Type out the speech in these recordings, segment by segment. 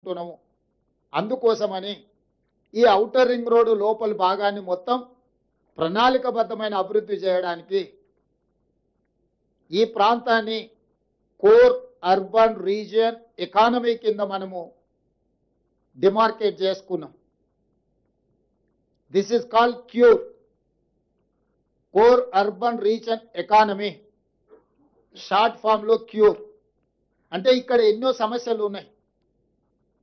ఉంటున్నాము. అందుకోసమని ఈ ఔటర్ రింగ్ రోడ్డు లోపల భాగాన్ని మొత్తం ప్రణాళికబద్ధమైన అభివృద్ధి చేయడానికి ఈ ప్రాంతాన్ని కోర్ అర్బన్ రీజియన్ ఎకానమీ కింద మనము డిమార్కేట్ చేసుకున్నాం. This is called cure, core urban region economy, short ఫామ్లో క్యూర్. అంటే ఇక్కడ ఎన్నో సమస్యలు ఉన్నాయి.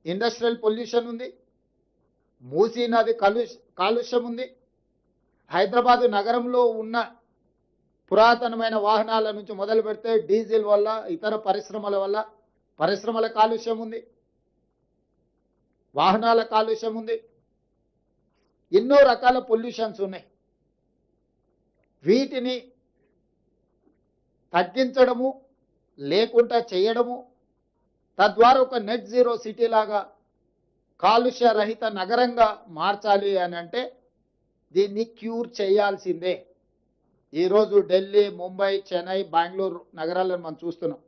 ఇండస్ట్రియల్ పొల్యూషన్ ఉంది, మూసీ నది కాలుష్యం ఉంది, హైదరాబాదు నగరంలో ఉన్న పురాతనమైన వాహనాల నుంచి మొదలు పెడితే డీజిల్ వల్ల ఇతర పరిశ్రమల కాలుష్యం ఉంది, వాహనాల కాలుష్యం ఉంది, ఎన్నో రకాల పొల్యూషన్స్ ఉన్నాయి. వీటిని తగ్గించడము లేకుండా చేయడము, తద్వారా ఒక నెట్ జీరో సిటీ లాగా కాలుష్య రహిత నగరంగా మార్చాలి అని అంటే దీన్ని క్యూర్ చేయాల్సిందే. ఈరోజు ఢిల్లీ, ముంబై, చెన్నై, బెంగళూరు నగరాలను మనం చూస్తున్నాం.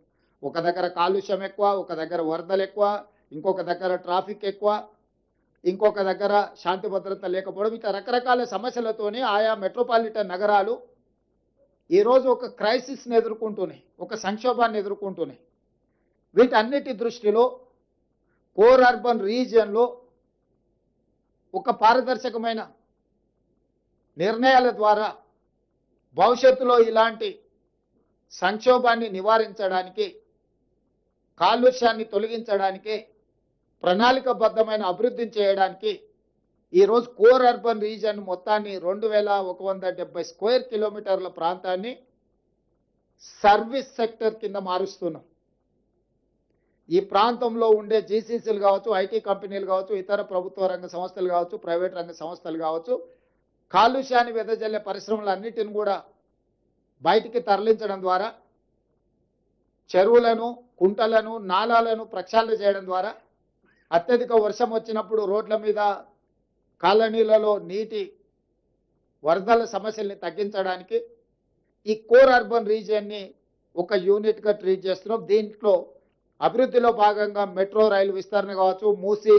ఒక దగ్గర కాలుష్యం ఎక్కువ, ఒక దగ్గర వరదలు ఎక్కువ, ఇంకొక దగ్గర ట్రాఫిక్ ఎక్కువ, ఇంకొక దగ్గర శాంతి భద్రత లేకపోవడం, ఇట్లా రకరకాల సమస్యలతోనే ఆయా మెట్రోపాలిటన్ నగరాలు ఈరోజు ఒక క్రైసిస్ని ఎదుర్కొంటున్నాయి, ఒక సంక్షోభాన్ని ఎదుర్కొంటున్నాయి. వీటన్నిటి దృష్టిలో కోర్ అర్బన్ రీజియన్లో ఒక పారదర్శకమైన నిర్ణయాల ద్వారా భవిష్యత్తులో ఇలాంటి సంక్షోభాన్ని నివారించడానికి, కాలుష్యాన్ని తొలగించడానికి, ప్రణాళికబద్ధమైన అభివృద్ధిని చేయడానికి ఈరోజు కోర్ అర్బన్ రీజియన్ మొత్తాన్ని 2170 స్క్వేర్ కిలోమీటర్ల ప్రాంతాన్ని సర్వీస్ సెక్టర్ కింద మారుస్తున్నాం. ఈ ప్రాంతంలో ఉండే జీసీసీలు కావచ్చు, ఐటీ కంపెనీలు కావచ్చు, ఇతర ప్రభుత్వ రంగ సంస్థలు కావచ్చు, ప్రైవేట్ రంగ సంస్థలు కావచ్చు, కాలుష్యాన్ని వెదజల్లే పరిశ్రమలన్నిటిని కూడా బయటికి తరలించడం ద్వారా, చెరువులను, కుంటలను, నాలాలను ప్రక్షాళన చేయడం ద్వారా, అత్యధిక వర్షం వచ్చినప్పుడు రోడ్ల మీద, కాలనీలలో నీటి వరదల సమస్యల్ని తగ్గించడానికి ఈ కోర్ అర్బన్ రీజియన్ని ఒక యూనిట్గా ట్రీట్ చేస్తున్నాం. దీంట్లో అభివృద్ధిలో భాగంగా మెట్రో రైలు విస్తరణ కావచ్చు, మూసీ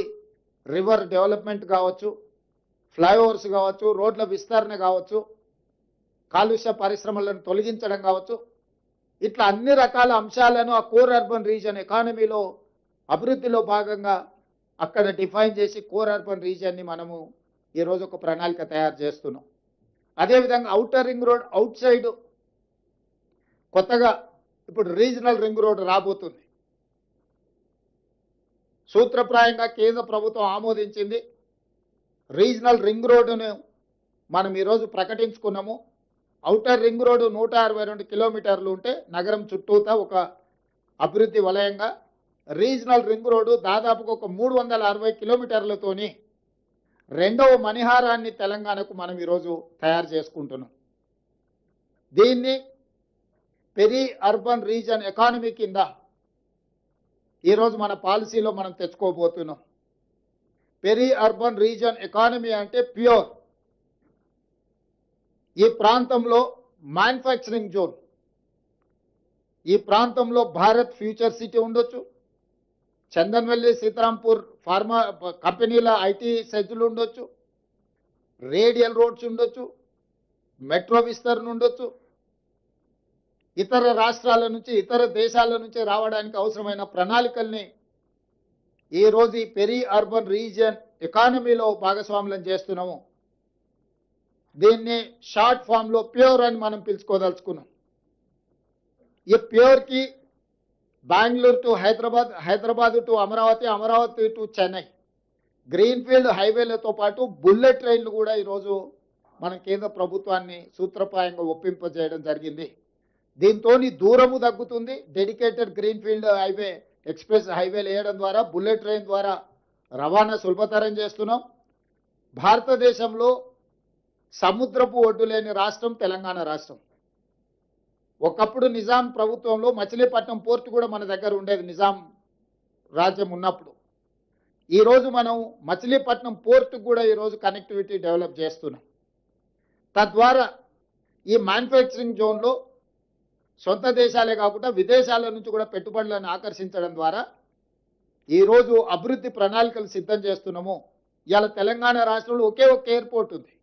రివర్ డెవలప్మెంట్ కావచ్చు, ఫ్లైఓవర్స్ కావచ్చు, రోడ్ల విస్తరణ కావచ్చు, కాలుష్య పరిశ్రమలను తొలగించడం కావచ్చు, ఇట్లా అన్ని రకాల అంశాలను ఆ కోర్ అర్బన్ రీజియన్ ఎకానమీలో అభివృద్ధిలో భాగంగా అక్కడ డిఫైన్ చేసి కోర్ అర్బన్ రీజియన్ని మనము ఈరోజు ఒక ప్రణాళిక తయారు చేస్తున్నాం. అదేవిధంగా outer ring road out side కొత్తగా ఇప్పుడు రీజనల్ రింగ్ రోడ్ రాబోతుంది. సూత్రప్రాయంగా కేంద్ర ప్రభుత్వం ఆమోదించింది. రీజనల్ రింగ్ రోడ్డును మనం ఈరోజు ప్రకటించుకున్నాము. ఔటర్ రింగ్ రోడ్డు 162 కిలోమీటర్లు ఉంటే నగరం చుట్టూతా ఒక అభివృద్ధి వలయంగా, రీజనల్ రింగ్ రోడ్డు దాదాపుగా ఒక 360 కిలోమీటర్లతోని రెండవ మణిహారాన్ని తెలంగాణకు మనం ఈరోజు తయారు చేసుకుంటున్నాం. దీన్ని పెరి అర్బన్ రీజన్ ఎకానమీ కింద ఈరోజు మన పాలసీలో మనం తెచ్చుకోబోతున్నాం. పెరి అర్బన్ రీజన్ ఎకానమీ అంటే ప్యూర్. ఈ ప్రాంతంలో మ్యానుఫ్యాక్చరింగ్ జోన్, ఈ ప్రాంతంలో భారత్ ఫ్యూచర్ సిటీ ఉండొచ్చు, చందన్వెల్లి, సీతారాంపూర్ ఫార్మా కంపెనీల ఐటీ సెజ్లు ఉండొచ్చు, రేడియల్ రోడ్స్ ఉండొచ్చు, మెట్రో విస్తరణ ఉండొచ్చు, ఇతర రాష్ట్రాల నుంచి, ఇతర దేశాల నుంచి రావడానికి అవసరమైన ప్రణాళికల్ని ఈరోజు ఈ పెరి అర్బన్ రీజియన్ ఎకానమీలో భాగస్వాములను చేస్తున్నాము. దీన్ని షార్ట్ ఫామ్లో ప్యూర్ అని మనం పిలుచుకోదలుచుకున్నాం. ఈ ప్యూర్కి Bengaluru to Hyderabad, Hyderabad to Amaravati, Amaravati to Chennai greenfield హైవేలతో పాటు బుల్లెట్ ట్రైన్లు కూడా ఈరోజు మన కేంద్ర ప్రభుత్వాన్ని సూత్రప్రాయంగా ఒప్పింపజేయడం జరిగింది. దీంతో దూరము తగ్గుతుంది. డెడికేటెడ్ గ్రీన్ఫీల్డ్ హైవే, ఎక్స్ప్రెస్ హైవేలు వేయడం ద్వారా, బుల్లెట్ ట్రైన్ ద్వారా రవాణా సులభతరం చేస్తున్నాం. భారతదేశంలో సముద్రపు ఒడ్డు లేని రాష్ట్రం తెలంగాణ రాష్ట్రం. ఒకప్పుడు నిజాం ప్రభుత్వంలో మచిలీపట్నం పోర్టు కూడా మన దగ్గర ఉండేది, నిజాం రాజ్యం ఉన్నప్పుడు. ఈరోజు మనం మచిలీపట్నం పోర్టుకు కూడా ఈరోజు కనెక్టివిటీ డెవలప్ చేస్తున్నాం. తద్వారా ఈ మ్యానుఫ్యాక్చరింగ్ జోన్లో సొంత దేశాలే కాకుండా విదేశాల నుంచి కూడా పెట్టుబడులను ఆకర్షించడం ద్వారా ఈరోజు అభివృద్ధి ప్రణాళికలు సిద్ధం చేస్తున్నాము. ఇవాళ తెలంగాణ రాష్ట్రంలో ఒకే ఒక ఎయిర్పోర్ట్ ఉంది.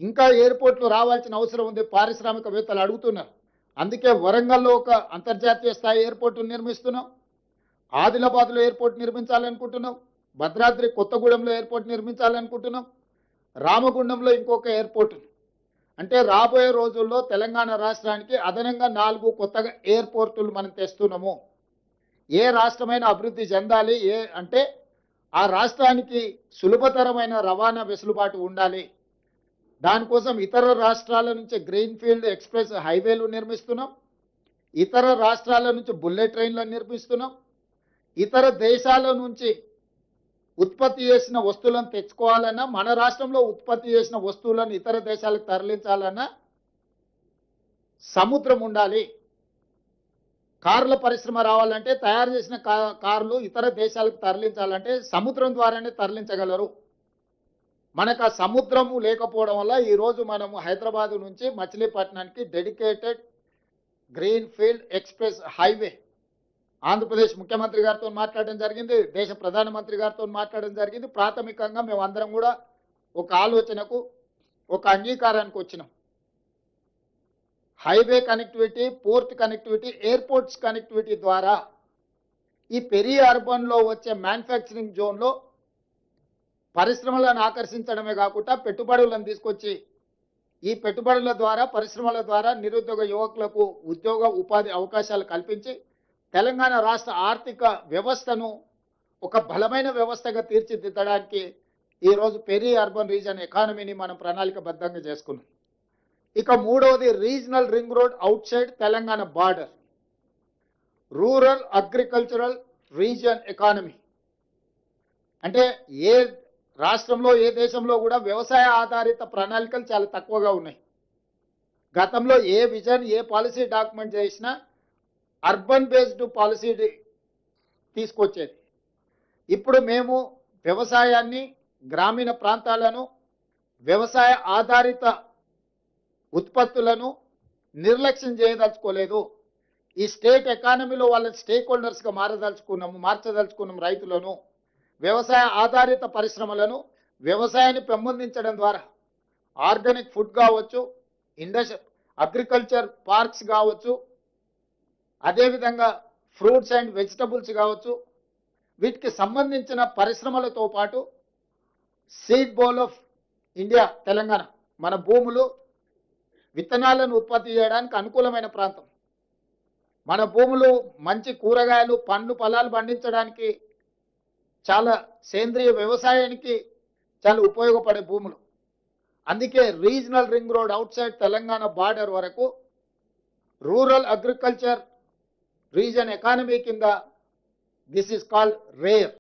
ఇంకా ఎయిర్పోర్ట్లు రావాల్సిన అవసరం ఉంది. పారిశ్రామికవేత్తలు అడుగుతున్నారు. అందుకే వరంగల్లో ఒక అంతర్జాతీయ స్థాయి ఎయిర్పోర్ట్ నిర్మిస్తున్నాం. ఆదిలాబాద్లో ఎయిర్పోర్ట్ నిర్మించాలనుకుంటున్నాం. భద్రాద్రి కొత్తగూడెంలో ఎయిర్పోర్ట్ నిర్మించాలనుకుంటున్నాం. రామగుండంలో ఇంకొక ఎయిర్పోర్ట్. అంటే రాబోయే రోజుల్లో తెలంగాణ రాష్ట్రానికి అదనంగా 4 కొత్తగా ఎయిర్పోర్టులు మనం తెస్తున్నాము. ఏ రాష్ట్రమైనా అభివృద్ధి చెందాలి అంటే ఆ రాష్ట్రానికి సులభతరమైన రవాణా వెసులుబాటు ఉండాలి. దానికోసం ఇతర రాష్ట్రాల నుంచి గ్రీన్ ఫీల్డ్ ఎక్స్ప్రెస్ హైవేలు నిర్మిస్తున్నాం. ఇతర రాష్ట్రాల నుంచి బుల్లెట్ ట్రైన్లను నిర్మిస్తున్నాం. ఇతర దేశాల నుంచి ఉత్పత్తి చేసిన వస్తువులను తెచ్చుకోవాలన్నా, మన రాష్ట్రంలో ఉత్పత్తి చేసిన వస్తువులను ఇతర దేశాలకు తరలించాలన్నా సముద్రం ఉండాలి. కార్ల పరిశ్రమ రావాలంటే, తయారు చేసిన కార్లు ఇతర దేశాలకు తరలించాలంటే సముద్రం ద్వారానే తరలించగలరు. మనకు ఆ సముద్రము లేకపోవడం వల్ల ఈరోజు మనము హైదరాబాద్ నుంచి మచిలీపట్నానికి dedicated green field express highway Andhra Pradesh ముఖ్యమంత్రి గారితో మాట్లాడడం జరిగింది. దేశ ప్రధానమంత్రి గారితో మాట్లాడడం జరిగింది. ప్రాథమికంగా మేము అందరం కూడా ఒక ఆలోచనకు, ఒక అంగీకారానికి వచ్చినాం. Highway connectivity, port connectivity, airports connectivity ద్వారా ఈ పెరి అర్బన్లో వచ్చే మ్యానుఫ్యాక్చరింగ్ జోన్లో పరిశ్రమలను ఆకర్షించడమే కాకుండా పెట్టుబడులను తీసుకొచ్చి ఈ పెట్టుబడుల ద్వారా, పరిశ్రమల ద్వారా నిరుద్యోగ యువకులకు ఉద్యోగ ఉపాధి అవకాశాలు కల్పించి తెలంగాణ రాష్ట్ర ఆర్థిక వ్యవస్థను ఒక బలమైన వ్యవస్థగా తీర్చిదిద్దడానికి ఈరోజు పెరి అర్బన్ రీజన్ ఎకానమీని మనం ప్రణాళికబద్ధంగా చేసుకున్నాం. ఇక మూడవది regional ring road out side Telangana border, rural agricultural reason economy. అంటే ఏ రాష్ట్రంలో, ఏ దేశంలో కూడా వ్యవసాయ ఆధారిత ప్రణాళికలు చాలా తక్కువగా ఉన్నాయి. గతంలో ఏ విజన్, ఏ పాలసీ డాక్యుమెంట్ చేసినా అర్బన్ బేస్డ్ పాలసీ తీసుకొచ్చేది. ఇప్పుడు మేము వ్యవసాయాన్ని, గ్రామీణ ప్రాంతాలను, వ్యవసాయ ఆధారిత ఉత్పత్తులను నిర్లక్ష్యం చేయదలుచుకోలేదు. ఈ స్టేట్ ఎకానమీలో వాళ్ళ స్టేక్ హోల్డర్స్గా మార్చదలుచుకున్నాం రైతులను, వ్యవసాయ ఆధారిత పరిశ్రమలను. వ్యవసాయాన్ని పెంపొందించడం ద్వారా ఆర్గానిక్ ఫుడ్ కావచ్చు, అగ్రికల్చర్ పార్క్స్ కావచ్చు, అదేవిధంగా ఫ్రూట్స్ అండ్ వెజిటబుల్స్ కావచ్చు, వీటికి సంబంధించిన పరిశ్రమలతో పాటు seed bowl of India Telangana, మన భూములు విత్తనాలను ఉత్పత్తి చేయడానికి అనుకూలమైన ప్రాంతం. మన భూములు మంచి కూరగాయలు, పండ్లు, ఫలాలు పండించడానికి, చాలా సేంద్రియ వ్యవసాయానికి చాలా ఉపయోగపడే భూములు. అందుకే regional ring road out side Telangana border వరకు రూరల్ అగ్రికల్చర్ రీజన్ ఎకానమీ కింద దిస్ ఈస్ కాల్డ్ రేర్.